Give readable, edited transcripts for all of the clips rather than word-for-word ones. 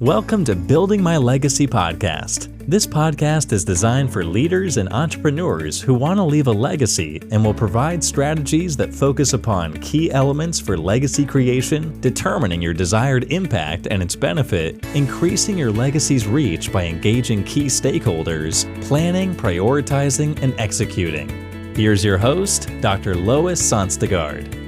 Welcome to Building My Legacy podcast. This podcast is designed for leaders and entrepreneurs who want to leave a legacy and will provide strategies that focus upon key elements for legacy creation, determining your desired impact and its benefit, increasing your legacy's reach by engaging key stakeholders, planning, prioritizing, and executing. Here's your host, Dr. Lois Sonstegard.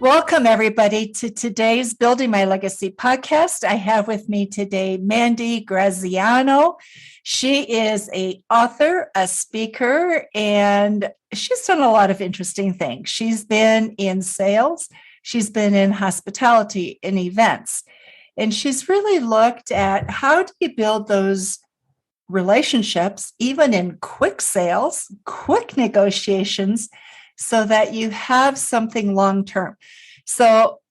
Welcome, everybody, to today's Building My Legacy podcast. I have with me today Mandi Graziano. She is an author, a speaker, and she's done a lot of interesting things. She's been in sales, she's been in hospitality and events, and she's really looked at how do you build those relationships, even in quick sales, quick negotiations, so that you have something long-term. So,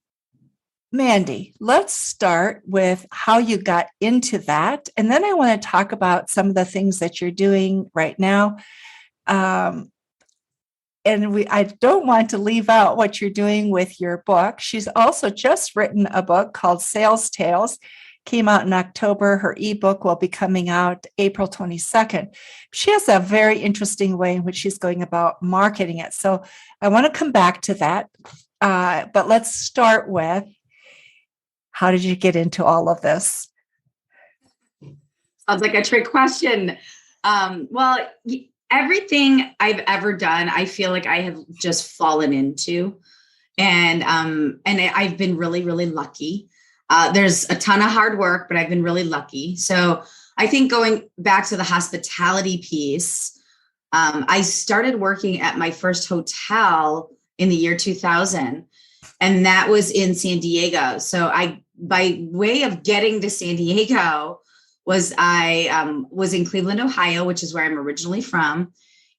Mandi, let's start with how you got into that. And then I want to talk about some of the things that you're doing right now. I don't want to leave out what you're doing with your book. She's also just written a book called Sales Tales. Came out in October. Her ebook will be coming out April 22nd. She has a very interesting way in which she's going about marketing it. So I want to come back to that. But let's start with, how did you get into all of this? Sounds like a trick question. Well, everything I've ever done, I feel like I have just fallen into. And I've been really, really lucky. There's a ton of hard work, but I've been really lucky. So I think going back to the hospitality piece, I started working at my first hotel in the year 2000, and that was in San Diego. So by way of getting to San Diego I was in Cleveland, Ohio, which is where I'm originally from.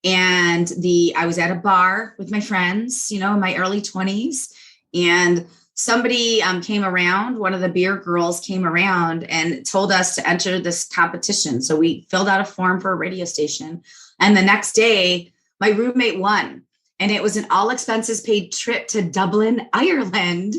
And I was at a bar with my friends, in my early 20s, and somebody came around, one of the beer girls came around and told us to enter this competition. So we filled out a form for a radio station. And the next day, my roommate won. And it was an all expenses paid trip to Dublin, Ireland.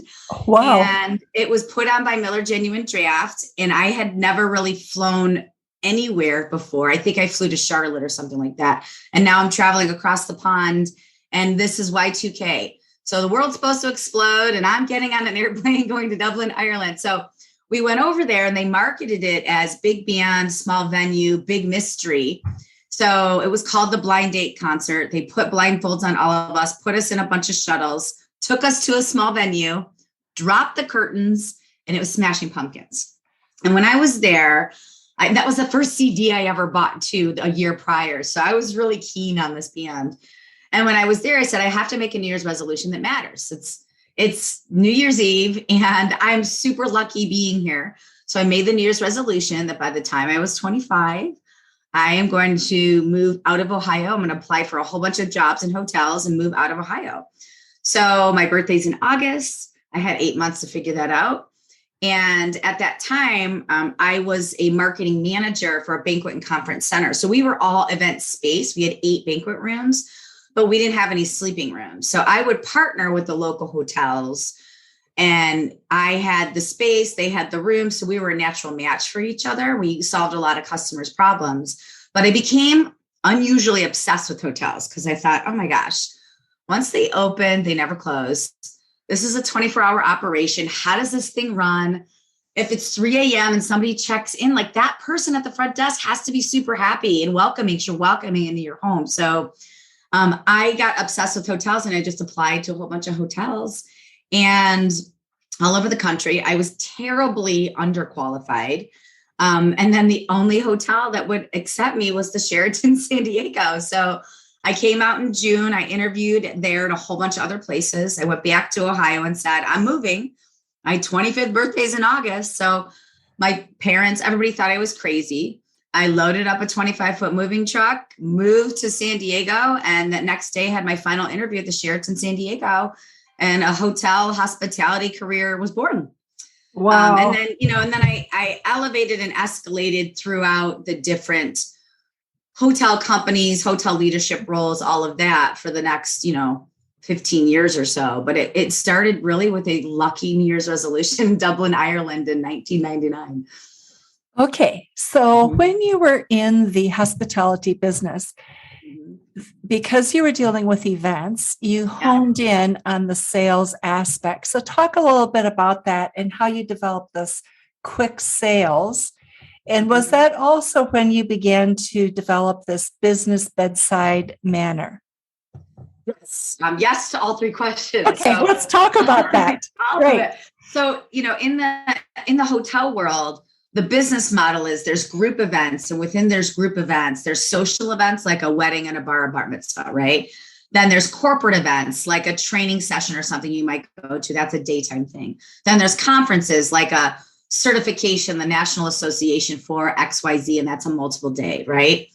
Wow. And it was put on by Miller Genuine Draft. And I had never really flown anywhere before. I think I flew to Charlotte or something like that. And now I'm traveling across the pond. And this is Y2K. So the world's supposed to explode and I'm getting on an airplane going to Dublin, Ireland. So we went over there and they marketed it as big band, small venue, big mystery. So it was called the Blind Date Concert. They put blindfolds on all of us, put us in a bunch of shuttles, took us to a small venue, dropped the curtains, and it was Smashing Pumpkins. And when I was there, that was the first CD I ever bought too, a year prior. So I was really keen on this band. And when I was there, I said, I have to make a New Year's resolution that matters. It's New Year's Eve, and I'm super lucky being here. So I made the New Year's resolution that by the time I was 25, I am going to move out of Ohio. I'm going to apply for a whole bunch of jobs in hotels and move out of Ohio. So my birthday's in August. I had 8 months to figure that out. And at that time, I was a marketing manager for a banquet and conference center. So we were all event space. We had 8 banquet rooms, but we didn't have any sleeping rooms. So I would partner with the local hotels, and I had the space, they had the room. So we were a natural match for each other. We solved a lot of customers' problems, but I became unusually obsessed with hotels because I thought, oh my gosh, once they open, they never close. This is a 24-hour operation. How does this thing run? If it's 3 a.m. and somebody checks in, like that person at the front desk has to be super happy and welcoming. You're welcoming into your home. So I got obsessed with hotels and I just applied to a whole bunch of hotels and all over the country. I was terribly underqualified. And then the only hotel that would accept me was the Sheraton San Diego. So I came out in June. I interviewed there and a whole bunch of other places. I went back to Ohio and said, I'm moving. My 25th birthday is in August. So my parents, everybody thought I was crazy. I loaded up a 25-foot moving truck, moved to San Diego, and the next day had my final interview at the Sheraton San Diego, and a hotel hospitality career was born. Wow. And then, I elevated and escalated throughout the different hotel companies, hotel leadership roles, all of that for the next, 15 years or so, but it started really with a lucky New Year's resolution in Dublin, Ireland in 1999. Okay. So when you were in the hospitality business, because you were dealing with events, you honed in on the sales aspect. So talk a little bit about that and how you developed this quick sales. And was that also when you began to develop this business bedside manner? Yes. Yes to all three questions. Okay, so let's talk about that. Great. So, in the hotel world, the business model is there's group events, and within there's group events, there's social events like a wedding and a bar mitzvah, right? Then there's corporate events like a training session or something you might go to. That's a daytime thing. Then there's conferences like a certification, the National Association for XYZ, and that's a multiple day, right?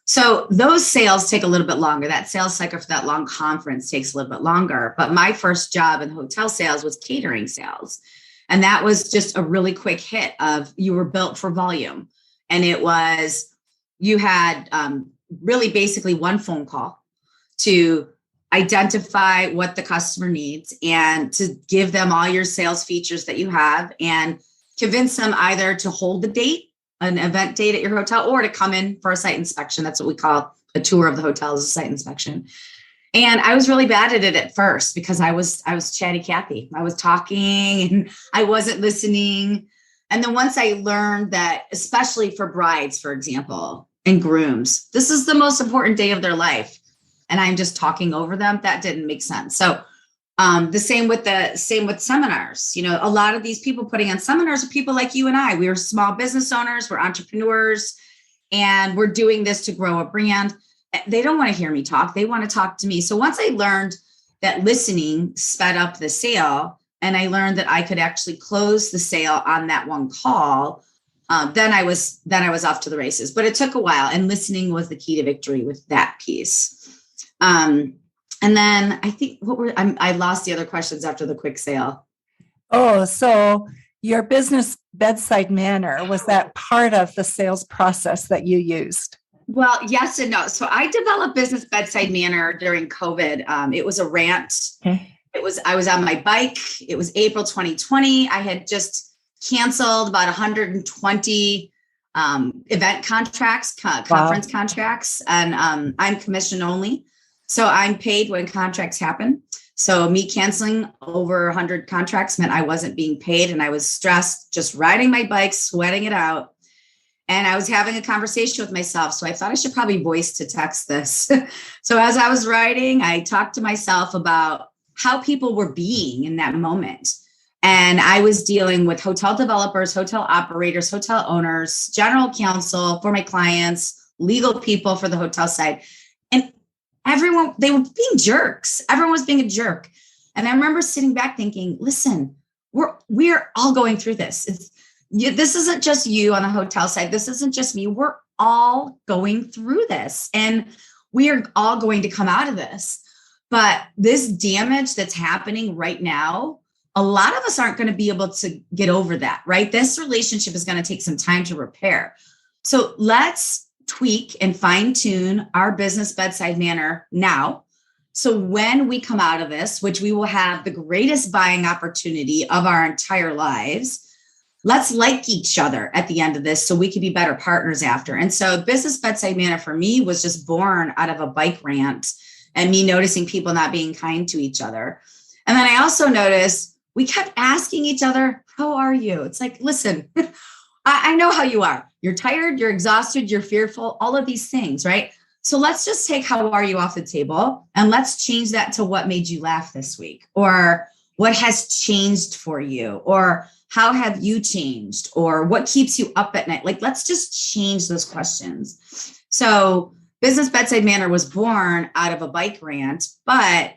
So those sales take a little bit longer. That sales cycle for that long conference takes a little bit longer. But my first job in hotel sales was catering sales. And that was just a really quick hit of you were built for volume. And it was, you had really basically one phone call to identify what the customer needs and to give them all your sales features that you have and convince them either to hold the date, an event date at your hotel, or to come in for a site inspection. That's what we call a tour of the hotel, is a site inspection. And I was really bad at it at first because I was chatty Cathy. I was talking and I wasn't listening. And then once I learned that, especially for brides, for example, and grooms, this is the most important day of their life, and I'm just talking over them, that didn't make sense. So the same with seminars. A lot of these people putting on seminars are people like you and I. We are small business owners, we're entrepreneurs, and we're doing this to grow a brand. They don't want to hear me talk. They want to talk to me. So once I learned that listening sped up the sale, and I learned that I could actually close the sale on that one call, then I was off to the races. But it took a while, and listening was the key to victory with that piece. And then I think I lost the other questions after the quick sale. Oh, so your business bedside manner, was that part of the sales process that you used? Well, yes and no. So I developed business bedside manner during COVID. It was a rant. Okay. I was on my bike. It was April 2020. I had just canceled about 120 event contracts, conference contracts, and I'm commission only. So I'm paid when contracts happen. So me canceling over 100 contracts meant I wasn't being paid, and I was stressed, just riding my bike, sweating it out. And I was having a conversation with myself. So I thought I should probably voice to text this. So as I was writing, I talked to myself about how people were being in that moment. And I was dealing with hotel developers, hotel operators, hotel owners, general counsel for my clients, legal people for the hotel side. And everyone, they were being jerks. Everyone was being a jerk. And I remember sitting back thinking, listen, we're all going through this. This isn't just you on the hotel side. This isn't just me. We're all going through this, and we are all going to come out of this. But this damage that's happening right now, a lot of us aren't going to be able to get over that, right? This relationship is going to take some time to repair. So let's tweak and fine tune our business bedside manner now. So when we come out of this, which we will have the greatest buying opportunity of our entire lives, let's like each other at the end of this so we can be better partners after. And so business bedside manner for me was just born out of a bike rant and me noticing people not being kind to each other. And then I also noticed we kept asking each other, how are you? It's like, listen, I know how you are. You're tired, you're exhausted, you're fearful, all of these things, right? So let's just take how are you off the table, and let's change that to what made you laugh this week, or what has changed for you, or how have you changed, or what keeps you up at night? Like, let's just change those questions. So business bedside manner was born out of a bike rant, but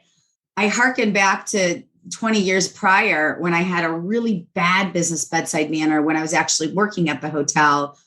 I hearken back to 20 years prior when I had a really bad business bedside manner when I was actually working at the hotel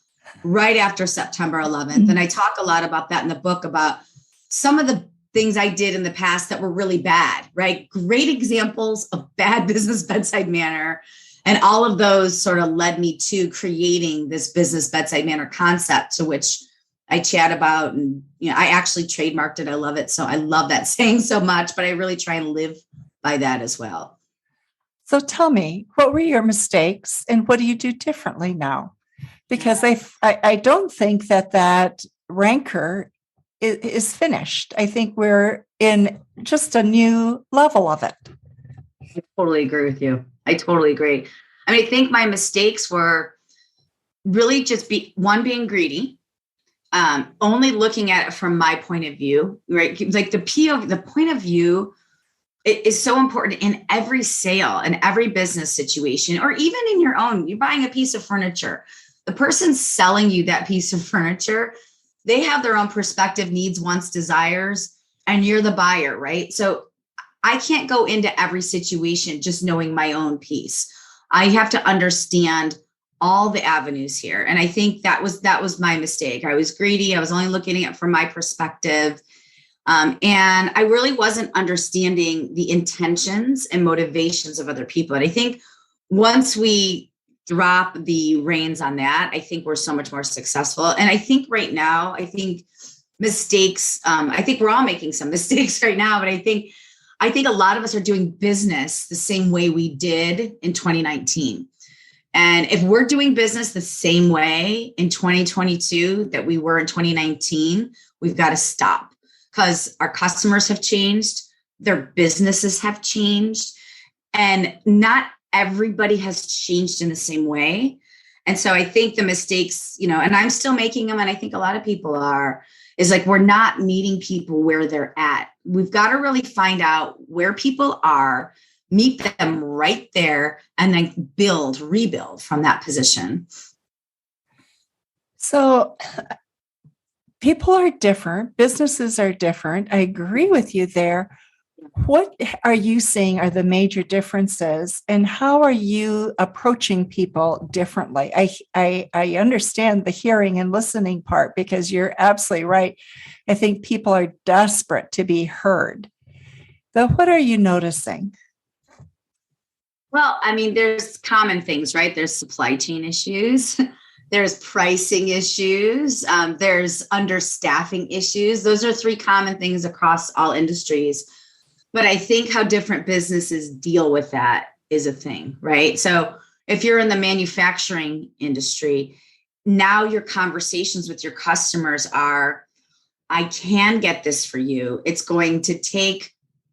right after September 11th. And I talk a lot about that in the book, about some of the things I did in the past that were really bad, right? Great examples of bad business bedside manner. And all of those sort of led me to creating this business bedside manner concept, to which I chat about, and, I actually trademarked it. I love it. So I love that saying so much, but I really try and live by that as well. So tell me, what were your mistakes and what do you do differently now? Because I don't think that rancor is finished. I think we're in just a new level of it. I totally agree with you. I totally agree. I mean, I think my mistakes were really just being greedy, only looking at it from my point of view, right? Like the point of view is so important in every sale and every business situation, or even in your own. You're buying a piece of furniture. The person selling you that piece of furniture, they have their own perspective, needs, wants, desires, and you're the buyer, right? So I can't go into every situation just knowing my own piece. I have to understand all the avenues here. And I think that was my mistake. I was greedy. I was only looking at it from my perspective. And I really wasn't understanding the intentions and motivations of other people. And I think once we drop the reins on that, I think we're so much more successful. And I think right now, mistakes, I think we're all making some mistakes right now, but I think a lot of us are doing business the same way we did in 2019. And if we're doing business the same way in 2022 that we were in 2019, we've got to stop, because our customers have changed, their businesses have changed, and not everybody has changed in the same way. And so I think the mistakes, and I'm still making them, and I think a lot of people are, is like, we're not meeting people where they're at. We've got to really find out where people are, meet them right there, and then rebuild from that position. So people are different. Businesses are different. I agree with you there. What are you seeing are the major differences, and how are you approaching people differently? I understand the hearing and listening part, because you're absolutely right. I think people are desperate to be heard. Though, what are you noticing? Well, I mean, there's common things, right? There's supply chain issues. There's pricing issues. There's understaffing issues. Those are three common things across all industries. But I think how different businesses deal with that is a thing, right? So if you're in the manufacturing industry, now your conversations with your customers are, I can get this for you. It's going to take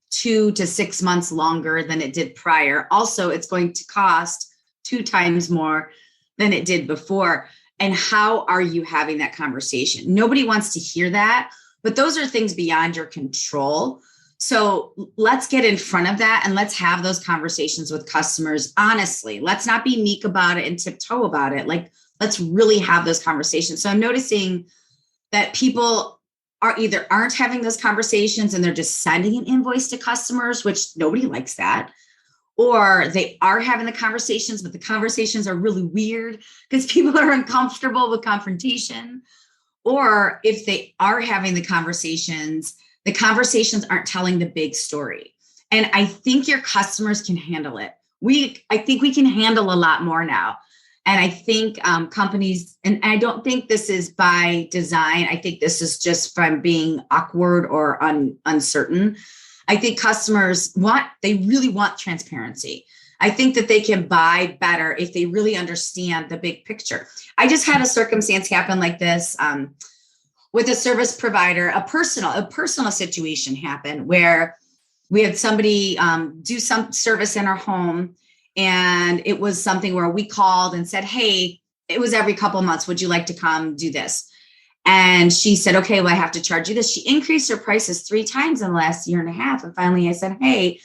2 to 6 months longer than it did prior. Also, it's going to cost 2 times more than it did before. And how are you having that conversation? Nobody wants to hear that, but those are things beyond your control. So let's get in front of that and let's have those conversations with customers. Honestly, let's not be meek about it and tiptoe about it. Like, let's really have those conversations. So I'm noticing that people aren't having those conversations and they're just sending an invoice to customers, which nobody likes that. Or they are having the conversations, but the conversations are really weird because people are uncomfortable with confrontation. Or if they are having the conversations aren't telling the big story. And I think your customers can handle it. I think we can handle a lot more now. And I think companies, and I don't think this is by design. I think this is just from being awkward or uncertain. I think customers really want transparency. I think that they can buy better if they really understand the big picture. I just had a circumstance happen like this with a service provider. A personal situation happened where we had somebody do some service in our home. And it was something where we called and said, hey, it was every couple of months. Would you like to come do this? And she said, okay, well, I have to charge you this. She increased her prices 3 times in the last year and a half. And finally I said, hey,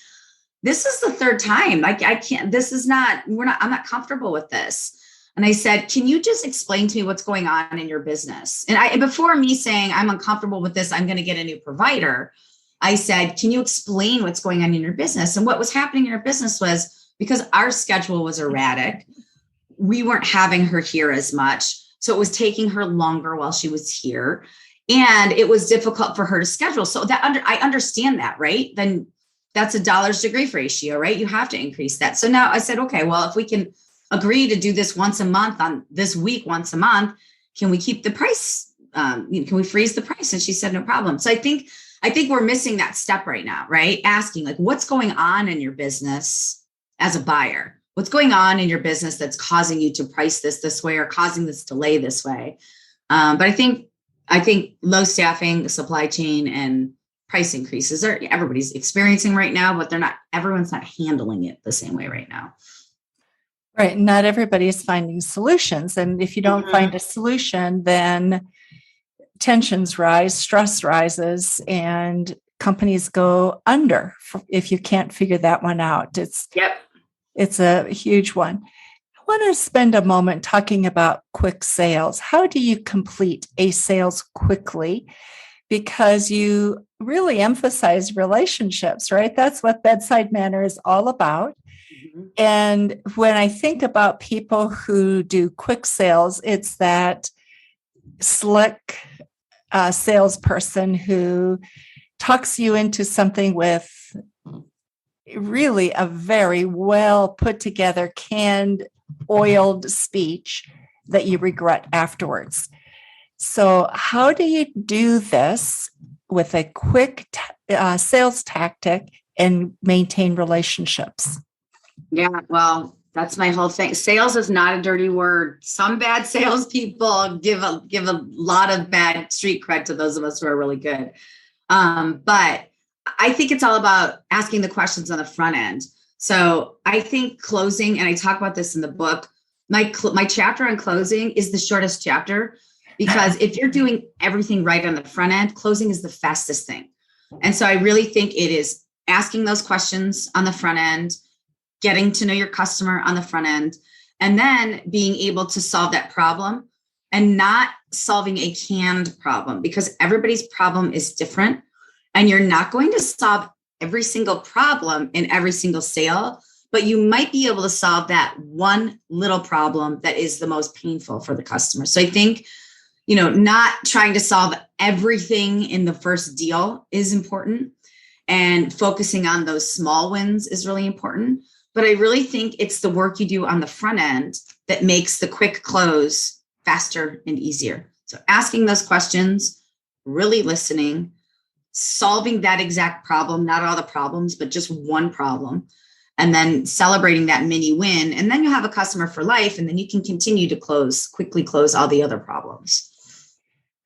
this is the 3rd time. I can't, I'm not comfortable with this. And I said, can you just explain to me what's going on in your business? And before me saying I'm uncomfortable with this, I'm going to get a new provider, I said, can you explain what's going on in your business? And what was happening in her business was, because our schedule was erratic, we weren't having her here as much. So it was taking her longer while she was here. And it was difficult for her to schedule. So I understand that, right? Then that's a dollars to grief ratio, right? You have to increase that. So now I said, okay, well, if we can agree to do this once a month on this week, once a month, can we keep the price can we freeze the price? And she said, no problem. So I think we're missing that step right now, right? Asking like, what's going on in your business as a buyer? What's going on in your business that's causing you to price this way or causing this delay this way? But I think low staffing, the supply chain, and price increases are everybody's experiencing right now, but everyone's not handling it the same way right now. Right. Not everybody is finding solutions. And if you don't find a solution, then tensions rise, stress rises, and companies go under if you can't figure that one out. It's a huge one. I want to spend a moment talking about quick sales. How do you complete a sales quickly? Because you really emphasize relationships, right? That's what Bedside Manner is all about. And when I think about people who do quick sales, it's that slick salesperson who talks you into something with really a very well put together, canned, oiled speech that you regret afterwards. So how do you do this with a quick sales tactic and maintain relationships? Yeah, well, that's my whole thing. Sales is not a dirty word. Some bad salespeople give a lot of bad street cred to those of us who are really good. But I think it's all about asking the questions on the front end. So I think closing, and I talk about this in the book, my chapter on closing is the shortest chapter, because if you're doing everything right on the front end, closing is the fastest thing. And so I really think it is asking those questions on the front end, getting to know your customer on the front end, and then being able to solve that problem and not solving a canned problem, because everybody's problem is different. And you're not going to solve every single problem in every single sale, but you might be able to solve that one little problem that is the most painful for the customer. So I think, not trying to solve everything in the first deal is important, and focusing on those small wins is really important. But I really think it's the work you do on the front end that makes the quick close faster and easier. So asking those questions, really listening, solving that exact problem, not all the problems, but just one problem, and then celebrating that mini win. And then you have a customer for life, and then you can continue to quickly close all the other problems.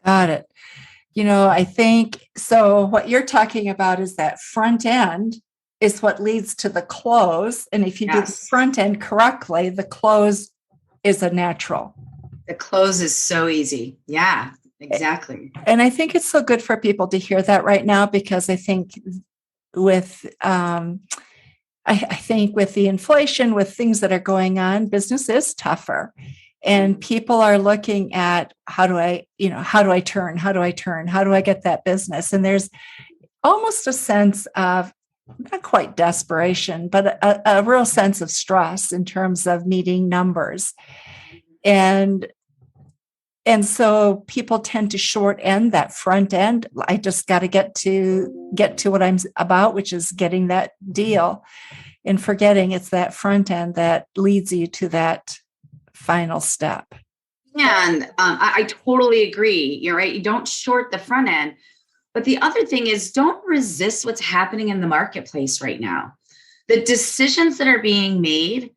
Got it. I think, so what you're talking about is that front end is what leads to the close. And if you do the front end correctly, the close is a natural. The close is so easy. Yeah, exactly. And I think it's so good for people to hear that right now, because I think with, I think with the inflation, with things that are going on, business is tougher. And people are looking at how do I turn? How do I get that business? And there's almost a sense of, not quite desperation, but a real sense of stress in terms of meeting numbers. And so people tend to short end that front end. I just got to get to what I'm about, which is getting that deal, and forgetting it's that front end that leads you to that final step. And I totally agree. You're right. You don't short the front end. But the other thing is, don't resist what's happening in the marketplace right now. The decisions that are being made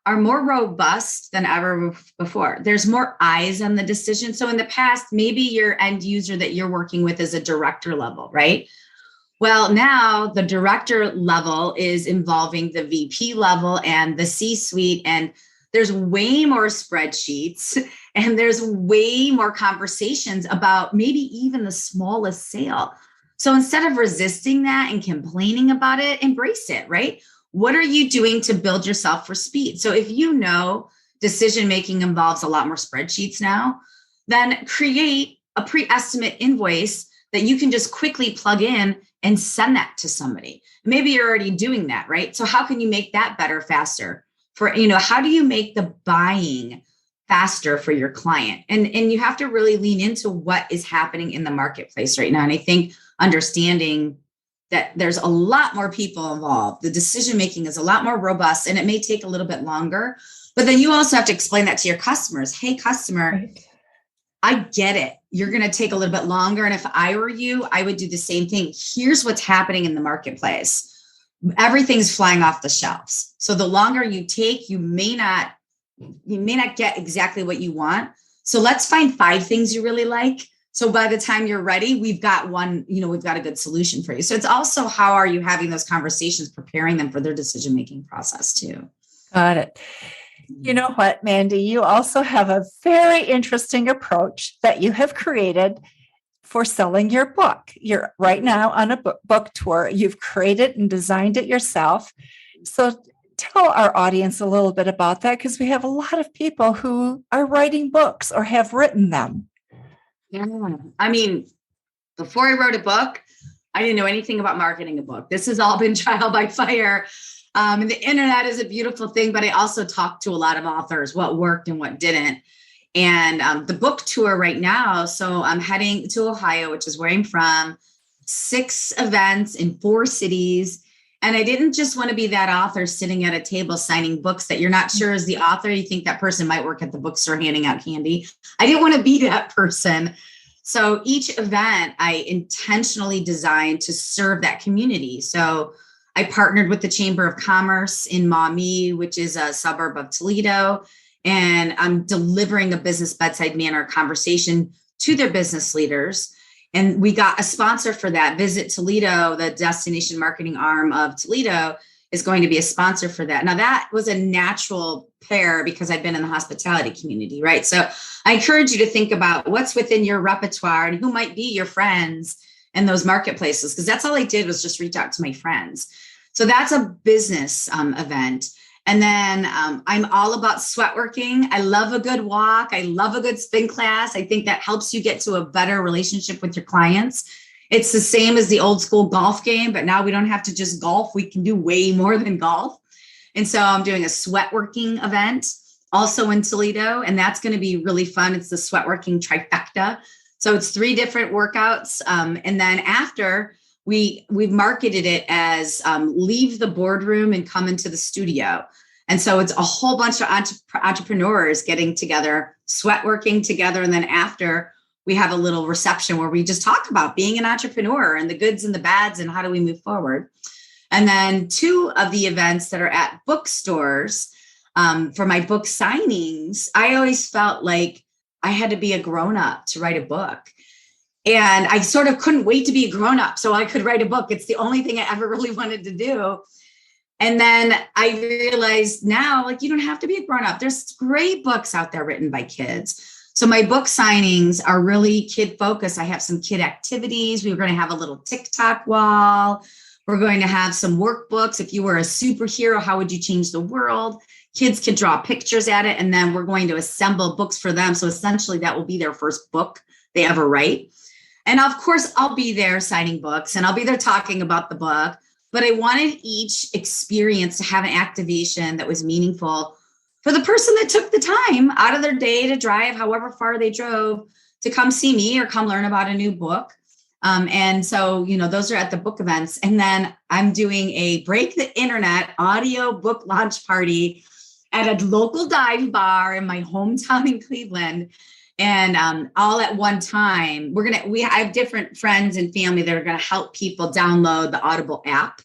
are more robust than ever before. There's more eyes on the decision. So in the past, maybe your end user that you're working with is a director level, right? Well, now the director level is involving the VP level and the C-suite, and there's way more spreadsheets, and there's way more conversations about maybe even the smallest sale. So instead of resisting that and complaining about it, embrace it, right? What are you doing to build yourself for speed? So if decision-making involves a lot more spreadsheets now, then create a pre-estimate invoice that you can just quickly plug in and send that to somebody. Maybe you're already doing that, right? So how can you make that better, faster? How do you make the buying faster for your client? And you have to really lean into what is happening in the marketplace right now. And I think understanding that there's a lot more people involved, the decision-making is a lot more robust, and it may take a little bit longer, but then you also have to explain that to your customers. Hey, customer, I get it. You're going to take a little bit longer. And if I were you, I would do the same thing. Here's what's happening in the marketplace. Everything's flying off the shelves. So the longer you take, you may not get exactly what you want. So let's find 5 things you really like. So by the time you're ready, we've got we've got a good solution for you. So it's also, how are you having those conversations, preparing them for their decision-making process too? Got it. You know what, Mandi, you also have a very interesting approach that you have created for selling your book. You're right now on a book tour. You've created and designed it yourself. So tell our audience a little bit about that, because we have a lot of people who are writing books or have written them. Yeah. I mean, before I wrote a book, I didn't know anything about marketing a book. This has all been trial by fire. And the internet is a beautiful thing, but I also talked to a lot of authors, what worked and what didn't. And the book tour right now, so I'm heading to Ohio, which is where I'm from, 6 events in 4 cities. And I didn't just want to be that author sitting at a table signing books that you're not sure is the author. You think that person might work at the bookstore handing out candy. I didn't want to be that person. So each event I intentionally designed to serve that community. So I partnered with the Chamber of Commerce in Maumee, which is a suburb of Toledo, and I'm delivering a business bedside manner conversation to their business leaders. And we got a sponsor for that. Visit Toledo, the destination marketing arm of Toledo, is going to be a sponsor for that. Now, that was a natural pair because I've been in the hospitality community, right? So I encourage you to think about what's within your repertoire and who might be your friends in those marketplaces, because that's all I did was just reach out to my friends. So that's a business event. And then I'm all about sweat working. I love a good walk. I love a good spin class. I think that helps you get to a better relationship with your clients. It's the same as the old school golf game, but now we don't have to just golf. We can do way more than golf. And so I'm doing a sweat working event also in Toledo, and that's going to be really fun. It's the sweat working trifecta. So it's 3 different workouts. And then after, we've marketed it as leave the boardroom and come into the studio. And so it's a whole bunch of entrepreneurs getting together, sweat working together. And then after, we have a little reception where we just talk about being an entrepreneur and the goods and the bads and how do we move forward. And then 2 of the events that are at bookstores for my book signings, I always felt like I had to be a grown-up to write a book. And I sort of couldn't wait to be a grown-up so I could write a book. It's the only thing I ever really wanted to do. And then I realized now, like, you don't have to be a grown-up. There's great books out there written by kids. So my book signings are really kid focused. I have some kid activities. We're going to have a little TikTok wall. We're going to have some workbooks. If you were a superhero, how would you change the world? Kids can draw pictures at it. And then we're going to assemble books for them. So essentially that will be their first book they ever write. And of course, I'll be there signing books and I'll be there talking about the book. But I wanted each experience to have an activation that was meaningful for the person that took the time out of their day to drive however far they drove to come see me or come learn about a new book. And so, those are at the book events. And then I'm doing a Break the Internet audio book launch party at a local dive bar in my hometown in Cleveland. And all at one time, I have different friends and family that are going to help people download the Audible app.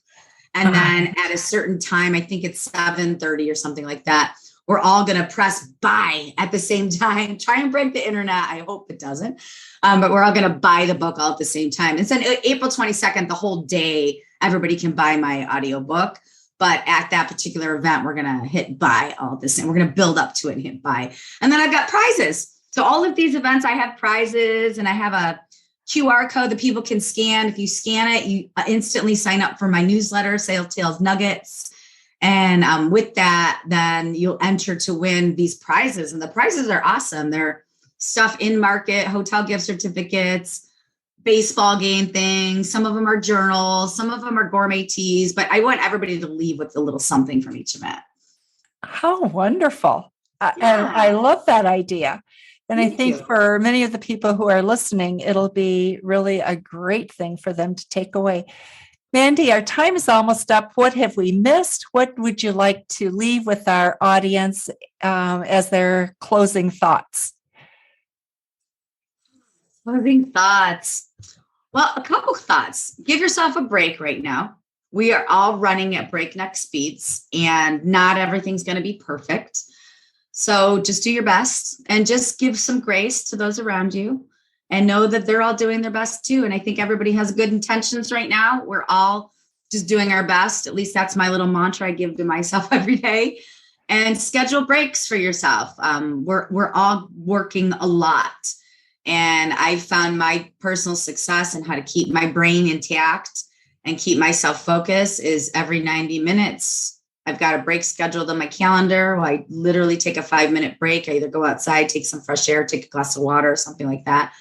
And then at a certain time, I think it's 7:30 or something like that, we're all going to press buy at the same time, try and break the internet. I hope it doesn't. But we're all going to buy the book all at the same time. And so April 22nd, the whole day, everybody can buy my audiobook. But at that particular event, we're going to hit buy all this. And we're going to build up to it and hit buy. And then I've got prizes. So all of these events, I have prizes and I have a QR code that people can scan. If you scan it, you instantly sign up for my newsletter, Sales Tales Nuggets. And with that, then you'll enter to win these prizes. And the prizes are awesome. They're stuff in market, hotel gift certificates, baseball game things. Some of them are journals. Some of them are gourmet teas. But I want everybody to leave with a little something from each event. How wonderful. Yeah. And I love that idea. And Thank I think you. for many of the people who are listening, it'll be really a great thing for them to take away. Mandi, our time is almost up. What have we missed? What would you like to leave with our audience as their closing thoughts? Closing thoughts. Well, a couple thoughts. Give yourself a break right now. We are all running at breakneck speeds, and not everything's going to be perfect. So just do your best and just give some grace to those around you and know that they're all doing their best too. And I think everybody has good intentions right now. We're all just doing our best. At least that's my little mantra I give to myself every day. And schedule breaks for yourself. We're all working a lot. And I found my personal success and how to keep my brain intact and keep myself focused is every 90 minutes. I've got a break scheduled on my calendar. I literally take a 5-minute break. I either go outside, take some fresh air, take a glass of water, or something like that.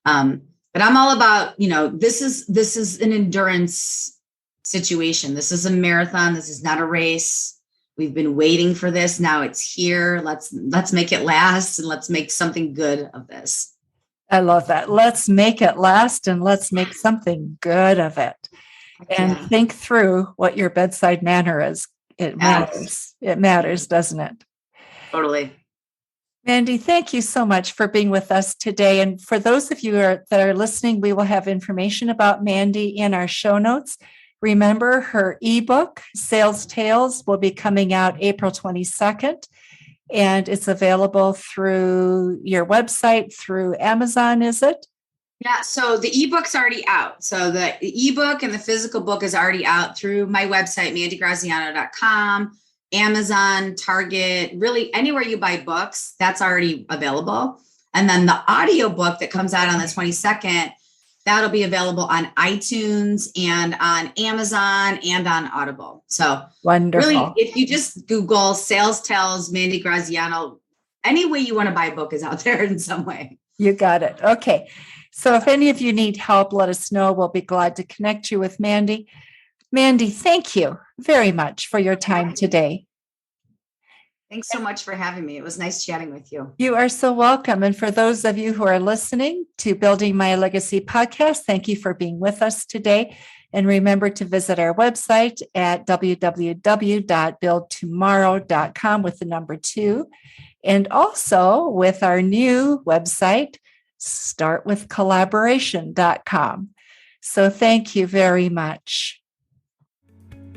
But I'm all about, this is an endurance situation. This is a marathon. This is not a race. We've been waiting for this. Now it's here. Let's make it last, and let's make something good of this. I love that. Let's make it last, and let's make something good of it. And think through what your bedside manner is. It matters. It matters, doesn't it? Totally. Mandi, thank you so much for being with us today. And for those of you that are listening, we will have information about Mandi in our show notes. Remember, her ebook, Sales Tales, will be coming out April 22nd. And it's available through your website, through Amazon, is it? Yeah, so the ebook's already out. So the ebook and the physical book is already out through my website, mandigraziano.com, Amazon, Target, really anywhere you buy books, that's already available. And then the audio book that comes out on the 22nd, that'll be available on iTunes and on Amazon and on Audible. So wonderful. Really, if you just Google Sales Tales, Mandi Graziano, any way you want to buy a book is out there in some way. You got it. Okay. So if any of you need help, let us know. We'll be glad to connect you with Mandi. Mandi, thank you very much for your time today. Thanks so much for having me. It was nice chatting with you. You are so welcome. And for those of you who are listening to Building My Legacy podcast, thank you for being with us today. And remember to visit our website at www.buildtomorrow.com with the number 2. And also with our new website, startwithcollaboration.com. So thank you very much.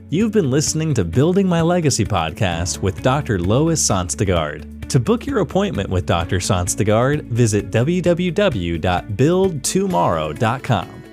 You've been listening to Building My Legacy podcast with Dr. Lois Sonstagard. To book your appointment with Dr. Sonstagard, visit www.buildtomorrow.com.